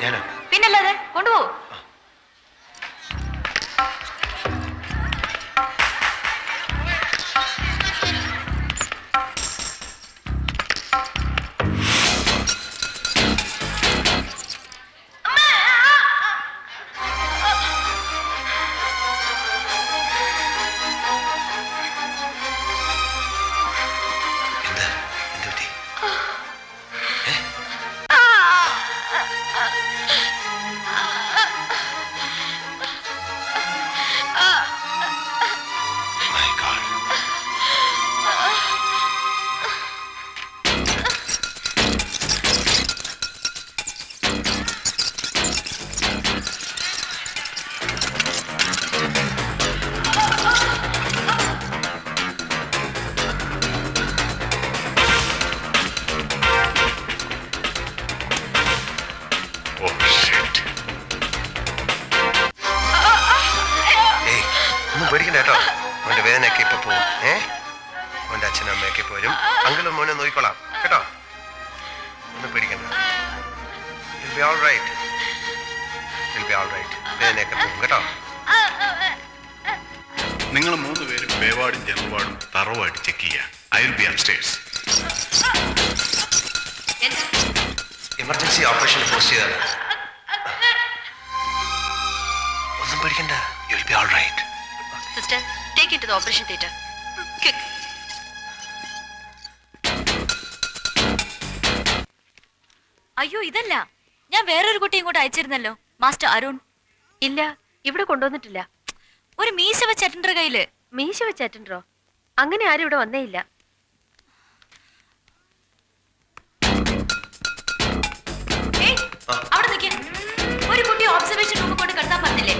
ഞാനോ? പിന്നല്ലാതെ കൊണ്ടുപോകും. പേടിക്കണ്ട കേട്ടോ. അവന്റെ വേദനയൊക്കെ ഇപ്പൊ പോവും. അവന്റെ അച്ഛനും അമ്മയൊക്കെ പോരും. അങ്കിളും മോനെ നോക്കിക്കോളാം കേട്ടോ. ഒന്നും പേടിക്കണ്ട. You'll be all right. You'll be all right. വേദനയൊക്കെ പോവും കേട്ടോ. നിങ്ങൾ 3 പേരും പേവാർഡും ജനറൽ വാർഡും തറവായിട്ട് ചെക്ക് ചെയ്യുക. I will be upstairs. Emergency operation post ചെയ്താണ്. ഒന്നും പേടിക്കണ്ട. You'll be all right. Sister, take it to the operation theater. Quick. അയ്യോ ഇതല്ല, ഞാൻ വേറൊരു കുട്ടി ഇങ്ങോട്ട് അയച്ചിരുന്നല്ലോ, മാസ്റ്റർ അരുൺ. ഇല്ല, ഇവിടെ കൊണ്ടുവന്നിട്ടില്ല. ഒരു മീശ വെച്ച അറ്റൻഡർ കയ്യില്. മീശ വെച്ച അറ്റൻഡറോ? അങ്ങനെ ആരും ഇവിടെ വന്നേ ഇല്ല. അവിടെ നിൽക്കേ. ഒരു കുട്ടി ഒബ്സർവേഷൻ റൂമിൽ കൊണ്ട് കിടത്താൻ പറഞ്ഞില്ലേ?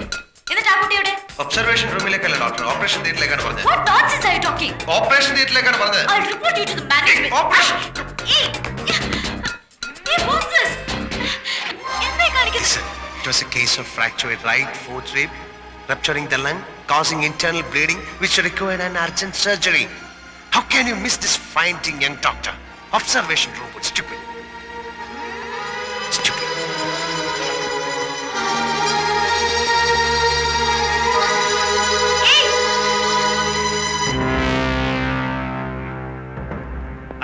എന്നിട്ട് ആ കുട്ടിയുടെ ഒബ്സർവേഷൻ റൂമിലേക്കല്ല ഡോക്ടർ, ഓപ്പറേഷൻ തിയേറ്ററിലേക്കാണ് പറഞ്ഞത്. What nonsense are you talking? Operation തിയേറ്ററിലേക്കാണ് പറഞ്ഞത്. I'll report you to the management. What's this? എന്താ കാണിക്കുന്നത്? It was a case of fractured right fourth rib, rupturing the lung, causing internal bleeding, which required an urgent surgery. How can you miss this finding, young doctor? Observation room, stupid. Stupid.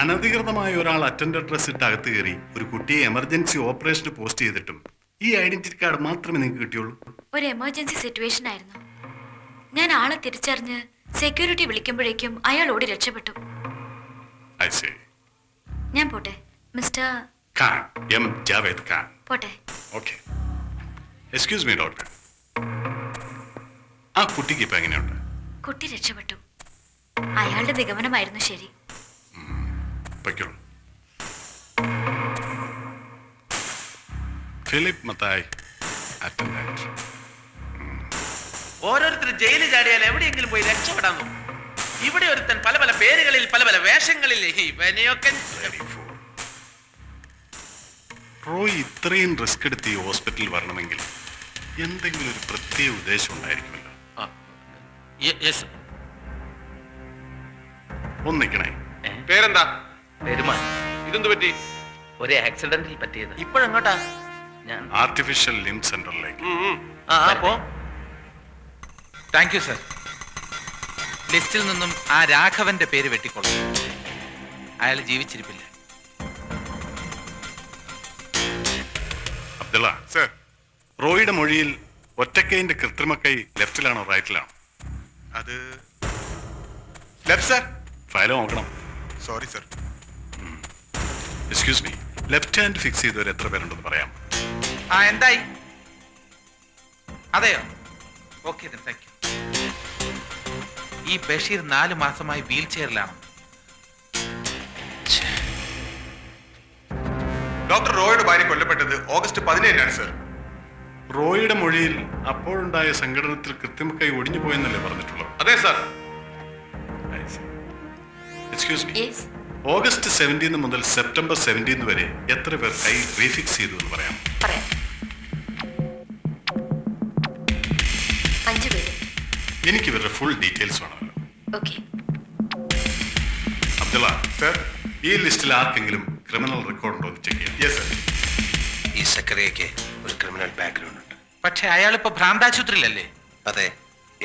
അനധികൃതമായ ഒരാൾ attender dress ഇട്ട് അകത്ത് കയറി ഒരു കുട്ടിയെ emergency ഓപ്പറേഷന് post ചെയ്തിട്ടും ഈ identity card മാത്രമേ നിങ്ങൾക്ക് കിട്ടിയുള്ളൂ. ഒരു എമർജൻസി സിറ്റുവേഷൻ ആയിരുന്നു. ഞാൻ ആളെ തിരിച്ചറിഞ്ഞ് സെക്യൂരിറ്റി വിളിക്കുമ്പോഴേക്കും അയാൾ ഓടി രക്ഷപ്പെട്ടു. I see. ഞാൻ പോട്ടെ മിസ്റ്റർ ഖാൻ, എം ജാവേദ് ഖാൻ. പോട്ടെ. ഓക്കെ. എക്സ്ക്യൂസ് മീ ഡോക്ടർ, ആ കുട്ടിക്ക് ഇപ്പൊ എങ്ങനെയുണ്ട്? കുട്ടി രക്ഷപ്പെട്ടു. അയാളുടെ നിഗമനമായിരുന്നു ശരി. പൊയ്ക്കോളൂ. Philip Mathai, attendant. ഓരോരുത്തർ ജയിലിൽ ചാടിയാൽ എവിടെയെങ്കിലും പോയി രക്ഷപ്പെടാൻ നോക്കും. ഇവിടെ ഒരുത്തൻ പല പല പേരുകളിൽ പല പല വേഷങ്ങളിൽ ഇവനെയൊക്കെ. റോയ് ഇത്രയും റിസ്ക് എടുത്ത് ഈ ഹോസ്പിറ്റലിൽ വരണമെങ്കിൽ എന്തെങ്കിലും ഒരു പ്രത്യേക ഉദ്ദേശം ഉണ്ടായിരിക്കുമല്ലോ. ഒന്നിക്കണേ. പേരെന്താ? പെരുമാൻ. ഇതെന്ത് പറ്റി? ഒരു ആക്സിഡന്റിൽ പറ്റിയത്. ഇപ്പോഴെങ്ങോട്ടാ? ഞാൻ ആർട്ടിഫിഷ്യൽ ലിംബ് സെന്ററിലേക്ക്. പോ. Thank you sir. ലിസ്റ്റിൽ നിന്നും ആ രാഘവന്റെ പേര് വെട്ടിക്കൊള്ളു. അയാൾ ജീവിച്ചിരിപ്പില്ല. അബ്ദുള്ള സർ, റോയിയുടെ മൊഴിയിൽ ഒറ്റക്കൈന്റെ കൃത്രിമ കൈ ലെഫ്റ്റിലാണോ റൈറ്റിലാണോ? അത് ലെഫ്റ്റ് സർ. ഫയൽ നോക്കണം. Sorry sir. Excuse me, left hand fix ചെയ്തവർ എത്ര പേരുണ്ടെന്ന് പറയാം? എന്തായി? അതെയോ? Okay, thank you. ഈ ബഷീർ 4 മാസമായി വീൽ ചെയറിലാണ്. ഡോക്ടർ റോയുടെ ഭാര്യ കൊല്ലപ്പെട്ടത് ഓഗസ്റ്റ് 17 സർ. റോയിയുടെ മൊഴിയിൽ അപ്പോഴുണ്ടായ സംഘടനത്തിൽ കൃത്രിമ കൈ ഒടിഞ്ഞു പോയെന്നല്ലേ പറഞ്ഞിട്ടുള്ളത്? അതെ സർ. എക്സ്ക്യൂസ് മീ, ഓഗസ്റ്റ് 17 മുതൽ സെപ്റ്റംബർ 17 വരെ എത്ര പേർ കൈ റീഫിക്സ് ചെയ്തു എന്ന് പറയാം? 5 പേര്. എനിക്ക് ഇവരുടെ ഫുൾ ഡീറ്റെയിൽസ് വേണമല്ലോ. ഓക്കെ. അബ്ദുള്ള സർ, ഈ ലിസ്റ്റിൽ ആർക്കെങ്കിലും ക്രിമിനൽ റെക്കോർഡ് ഉണ്ടോ എന്ന് ചെക്ക് ചെയ്യാം. Yes sir. ഈ സക്കറിയയ്ക്ക് ഒരു ക്രിമിനൽ ബാക്ക്ഗ്രൗണ്ട് ഉണ്ട്. പക്ഷെ അയാളിപ്പോ ഭ്രാന്താശുപത്രിയിലല്ലേ? അതെ,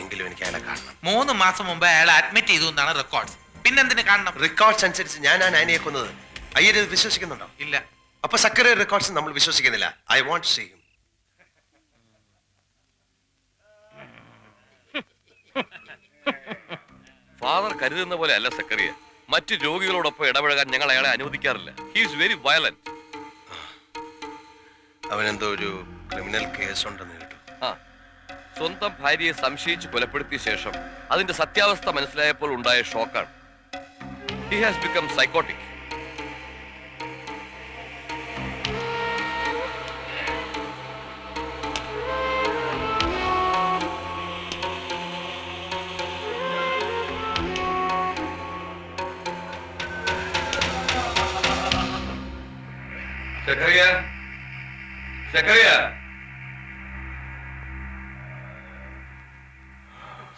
എങ്കിലും എനിക്ക് അയാളെ കാണണം. 3 മാസം മുമ്പ് അയാൾ അഡ്മിറ്റ് ചെയ്തു എന്നാണ് റെക്കോർഡ്സ്. പിന്നെന്തിന് കാണണം? റെക്കോർഡ്സ് അനുസരിച്ച് ഞാൻ ആ നാനിയെ കൊന്നത്. അയ്യര് ഇത് വിശ്വസിക്കുന്നുണ്ടോ? ഇല്ല. അപ്പൊ സക്കറിയ റെക്കോർഡ്സ് നമ്മൾ വിശ്വസിക്കുന്നില്ല. I want to see him. Father കരുതുന്ന പോലെ അല്ല സക്കറിയ. മറ്റു രോഗികളോടൊപ്പം ഇടപഴകാൻ ഞങ്ങൾ അയാളെ അനുവദിക്കാറില്ല. He is very violent. അവനെന്തോ ഒരു ക്രിമിനൽ കേസ് ഉണ്ടെന്ന് കേട്ടു. ആ, സ്വന്തം ഭാര്യയെ സംശയിച്ച് കൊലപ്പെടുത്തിയ ശേഷം അതിന്റെ സത്യാവസ്ഥ മനസ്സിലായപ്പോൾ ഉണ്ടായ ഷോക്കാണ്. He has become psychotic. Zachariah, Zachariah,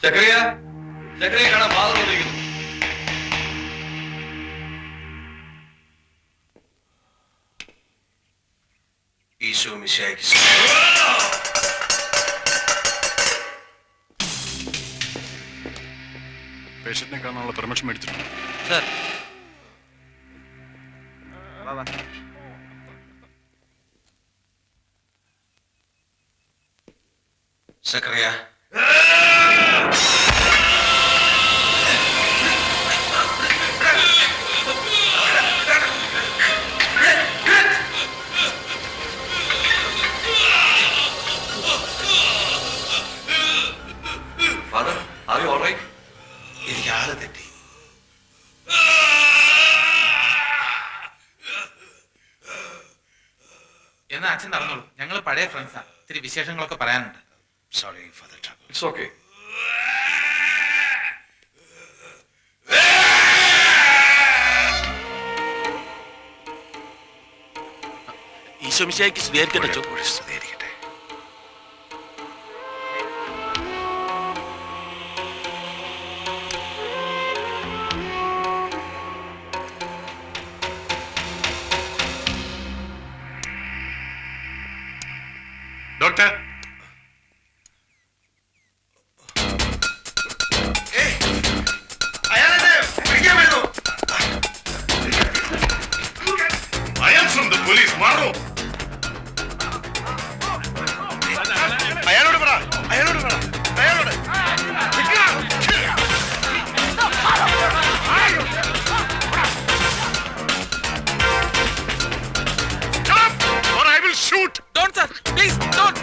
Zachariah, Zachariah കാണാൻ ഫാദർ വന്നിരിക്കുന്നു. ഈശോ മിശിഹായ്ക്ക് പേഷ്യന്റിനെ കാണാനുള്ള പെർമിഷൻ മേടിച്ചിട്ടുണ്ട്. Sir, Zachariah, father, are you alright? എനിക്ക് ആള് തെറ്റി. എന്നാ അച്ഛൻ നടന്നോളൂ. ഞങ്ങൾ പഴയ ഫ്രണ്ട്സാ. ഇത്തിരി വിശേഷങ്ങളൊക്കെ പറയാനുണ്ട്. Sorry for the trouble. It's okay. Isho മിശിഹായ്ക്ക് സ്വീകരിക്കട്ടെ. കൂടെ സ്തുതിയായിരിക്കട്ടെ. Doctor, I am from the police. മാറോ. അയാളോട് പറ, അയാളോട് പറ, അയാളോട്. Stop or I will shoot. Don't, sir. Please, don't.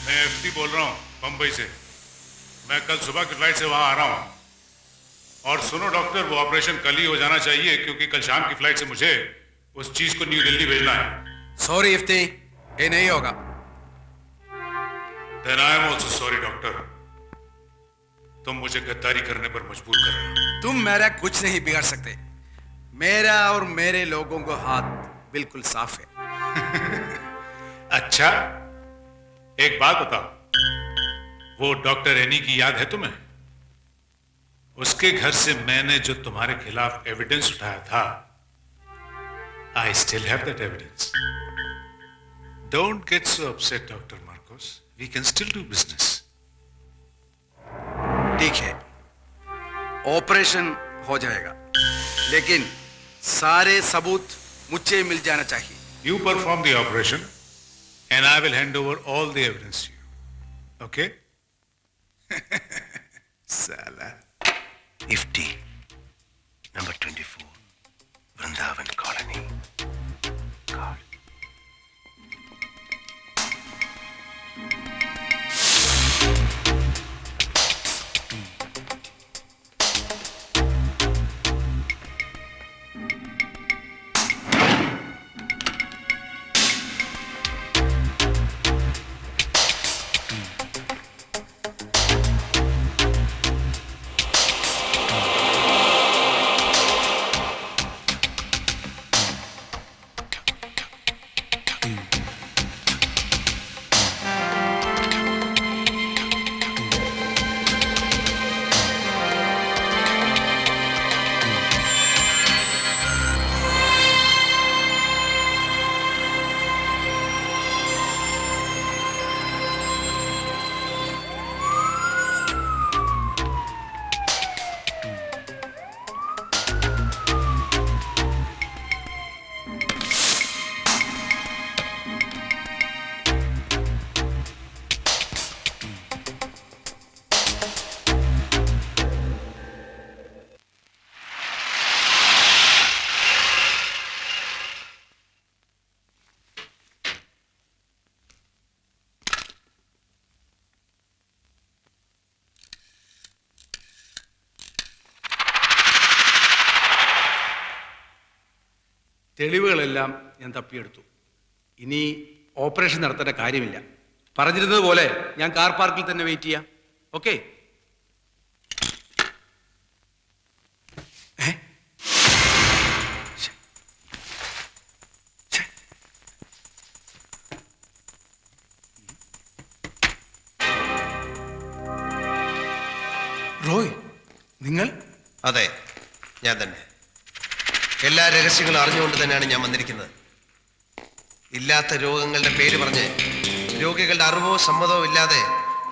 मैं एफटी बोल रहा हूँ बम्बई से. मैं कल सुबह की फ्लाइट से वहां आ रहा हूँ. और सुनो डॉक्टर, वो ऑपरेशन कल ही हो जाना चाहिए क्योंकि कल शाम की फ्लाइट से मुझे उस चीज को न्यू दिल्ली भेजना है. सॉरी इफ्ती, ये नहीं होगा. Then I am also sorry doctor. तुम मुझे गद्दारी करने पर मजबूर कर रहे हो. तुम मेरा कुछ नहीं बिगाड़ सकते. मेरा और मेरे लोगों को हाथ बिल्कुल साफ है. अच्छा, एक बात बताओ, वो डॉक्टर एनी की याद है तुम्हें? उसके घर से मैंने जो तुम्हारे खिलाफ एविडेंस उठाया था, I still have that evidence. Don't get so upset doctor Marcos. We can still do business. ठीक है, ऑपरेशन हो जाएगा, लेकिन सारे सबूत मुझे मिल जाना चाहिए. You perform the operation and I will hand over all the evidence to you. Okay? Salah. Ifti, number 24, Vrindavan Colony. God. തെളിവുകളെല്ലാം ഞാൻ തപ്പിയെടുത്തു. ഇനി ഓപ്പറേഷൻ നടത്തേണ്ട കാര്യമില്ല. പറഞ്ഞിരുന്നത് പോലെ ഞാൻ കാർ പാർക്കിൽ തന്നെ വെയിറ്റ് ചെയ്യാം. ഓക്കെ? റോയ്, നിങ്ങൾ? അതെ, ഞാൻ തന്നെ. എല്ലാ രഹസ്യങ്ങളും അറിഞ്ഞുകൊണ്ട് തന്നെയാണ് ഞാൻ വന്നിരിക്കുന്നത്. ഇല്ലാത്ത രോഗങ്ങളുടെ പേര് പറഞ്ഞ് രോഗികളുടെ അറിവോ സമ്മതമോ ഇല്ലാതെ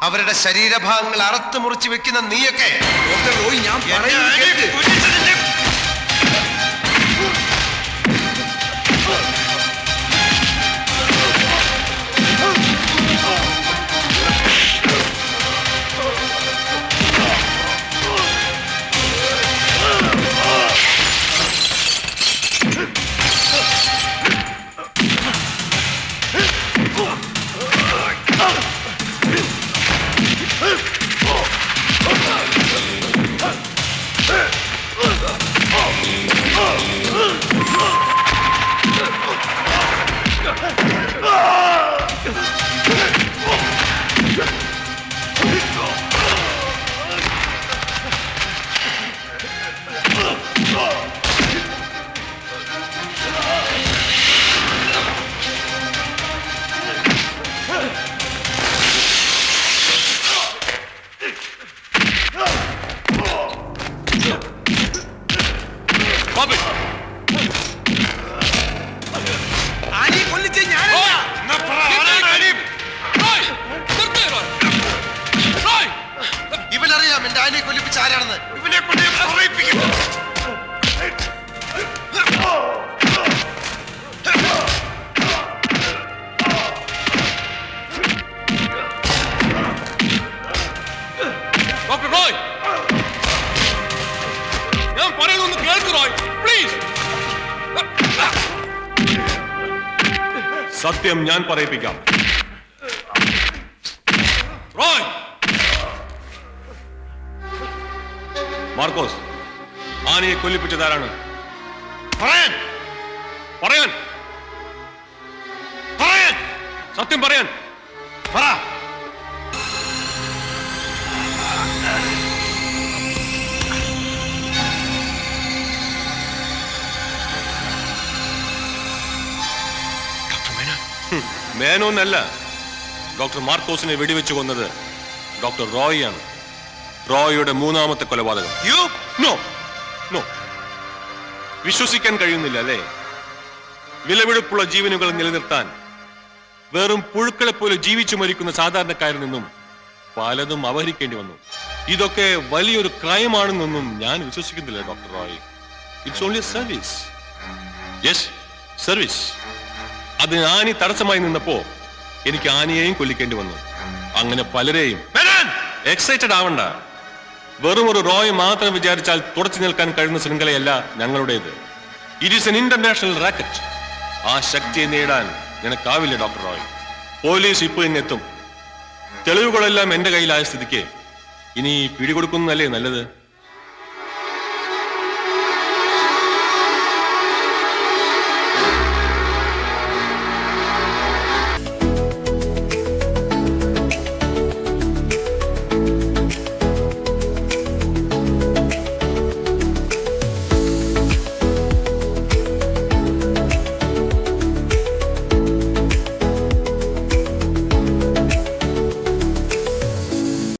അവരുടെ ശരീരഭാഗങ്ങൾ അറുത്ത് മുറിച്ച് വെക്കുന്ന നീയൊക്കെ ഡോക്ടർ റോയ്, ഞാൻ പറയുന്നത് കേൾക്ക്. ഇവനറിയാം എന്റെ ആനയെ കൊല്ലിപ്പിച്ച ആരാണെന്ന്. ഇവനെ കൊണ്ട് പറയിപ്പിക്കും. ഡോക്ടർ റോയ്, ഞാൻ പറയുന്നൊന്ന് കേൾക്ക് റോയ്, പ്ലീസ്. സത്യം ഞാൻ പറയിപ്പിക്കാം. റോയ്, മാർക്കോസ്, ആനയെ കൊല്ലിപ്പിച്ചതാരാണ്? പറയാൻ പറയാൻ പറയാൻ സത്യം പറയാൻ പറ. മേനോന്നല്ല, ഡോക്ടർ മാർക്കോസിനെ വെടിവെച്ച് കൊന്നത് ഡോക്ടർ റോയ് ആണ്. റോയിയുടെ മൂന്നാമത്തെ കൊലപാതകം. നോ നോ, വിശ്വസിക്കാൻ കഴിയുന്നില്ല അല്ലേ? വിലപിടിപ്പുള്ള ജീവനുകൾ നിലനിർത്താൻ വെറും പുഴുക്കളെ പോലെ ജീവിച്ചു മരിക്കുന്ന സാധാരണക്കാരിൽ നിന്നും പലതും അപഹരിക്കേണ്ടി വന്നു. ഇതൊക്കെ വലിയൊരു ക്രൈമാണെന്നൊന്നും ഞാൻ വിശ്വസിക്കുന്നില്ല doctor Roy. It's only service. Yes, service. അതിന് ആനി തടസ്സമായി നിന്നപ്പോ എനിക്ക് ആനയെയും കൊല്ലിക്കേണ്ടി വന്നു. അങ്ങനെ പലരെയും. എക്സൈറ്റഡ് ആവണ്ട. വെറും ഒരു റോയ് മാത്രം വിചാരിച്ചാൽ തുടച്ചു നിൽക്കാൻ കഴിയുന്ന ശൃംഖലയല്ല ഞങ്ങളുടേത്. It is N international racket. ആ ശക്തിയെ നേടാൻ നിനക്കാവില്ല ഡോക്ടർ റോയ്. പോലീസ് ഇപ്പോൾ ഇന്നെത്തും. തെളിവുകളെല്ലാം എന്റെ കയ്യിലായ സ്ഥിതിക്ക് ഇനി പിടികൊടുക്കുന്നതല്ലേ നല്ലത്.